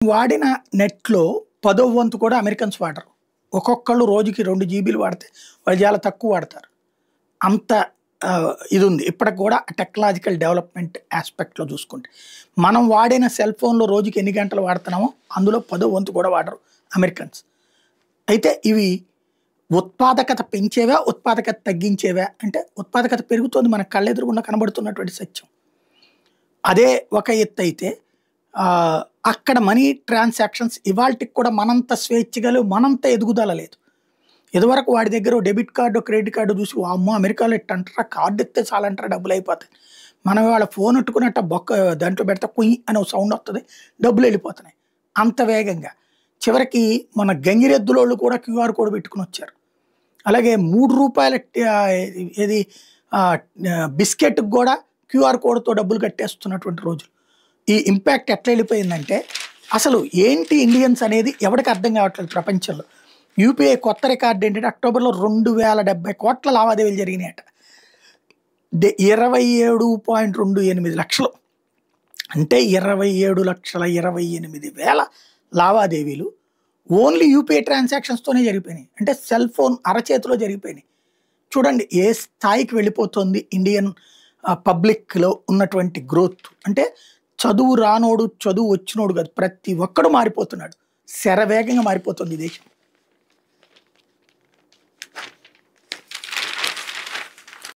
వాడిన నెట్‌లో పదో వంతు కూడా అమెరికన్స్ వాడరు. ఒక్కొక్కళ్ళు రోజుకి 2 జీబీలు వాడితే వాళ్ళు చాలా తక్కువ వాడతారు. అంత ఇదుంది. ఇప్పటికి కూడా టెక్నాలజికల్ డెవలప్‌మెంట్ యాస్పెక్ట్‌లో చూసుకుంటే. మనం వాడిన సెల్ ఫోన్‌లో రోజుకి ఎన్ని గంటలు వాడుతున్నామో అందులో పదో వంతు కూడా వాడరు అమెరికన్స్. అయితే ఇవి ఉత్పాదకత పెంచేవా? ఉత్పాదకత తగ్గించేవా? అంటే ఉత్పాదకత పెరుగుతోంది మనకు కళ్ళెదురుగుండా కనబడుతున్నటువంటి సత్యం. అదే ఒక ఎత్తయితే అక్కడ మనీ ట్రాన్సాక్షన్స్ ఇవాల్టికి కూడా మనంత స్వేచ్ఛగా లేవు, మనంత ఎదుగుదల లేదు. ఇదివరకు వాడి దగ్గర డెబిట్ కార్డు, క్రెడిట్ కార్డు చూసి వామ్మో! అమెరికాలో ఇట్టంటారా, కార్డు ఇస్తే చాలంటారా డబ్బులయిపోతాయి. మనం ఇవాళ ఫోన్ ఎట్టుకున్నట్ట దాంట్లో పెడితే కుయ్ అని సౌండ్ వస్తది. డబ్బులెళ్ళిపోతున్నాయి. అంత వేగంగా. చివరికి మన గంగిరెద్దులోళ్ళు కూడా క్యూఆర్ కోడ్ పెట్టుకొనొచ్చారు. అలాగే రూ. 3 ఏది బిస్కెట్‌కి గూడా క్యూఆర్ కోడ్‌తో డబ్బులు కట్టేస్తున్నటువంటి రోజులు. ఈ ఇంపాక్ట్ ఎట్లా వెళ్ళిపోయిందంటే అసలు ఏంటి ఇండియన్స్ అనేది ఎవడికి అర్థం కావట్లేదు ప్రపంచంలో. యూపీఐ కొత్త రికార్డ్ ఏంటంటే అక్టోబర్‌లో 2070 కోట్ల లావాదేవీలు జరిగినాయట. 27.28 లక్షలు. అంటే 27,28,000 లావాదేవీలు ఓన్లీ యూపీఐ ట్రాన్సాక్షన్స్‌తోనే జరిగిపోయినాయి. అంటే సెల్ ఫోన్ అరచేతిలో జరిగిపోయినాయి. చూడండి ఏ స్థాయికి వెళ్ళిపోతుంది ఇండియన్ పబ్లిక్‌లో ఉన్నటువంటి గ్రోత్. అంటే చదువు రానోడు, చదువు వచ్చినోడు కాదు. ప్రతి ఒక్కడు మారిపోతున్నాడు. శరవేగంగా మారిపోతుంది ఈ దేశం.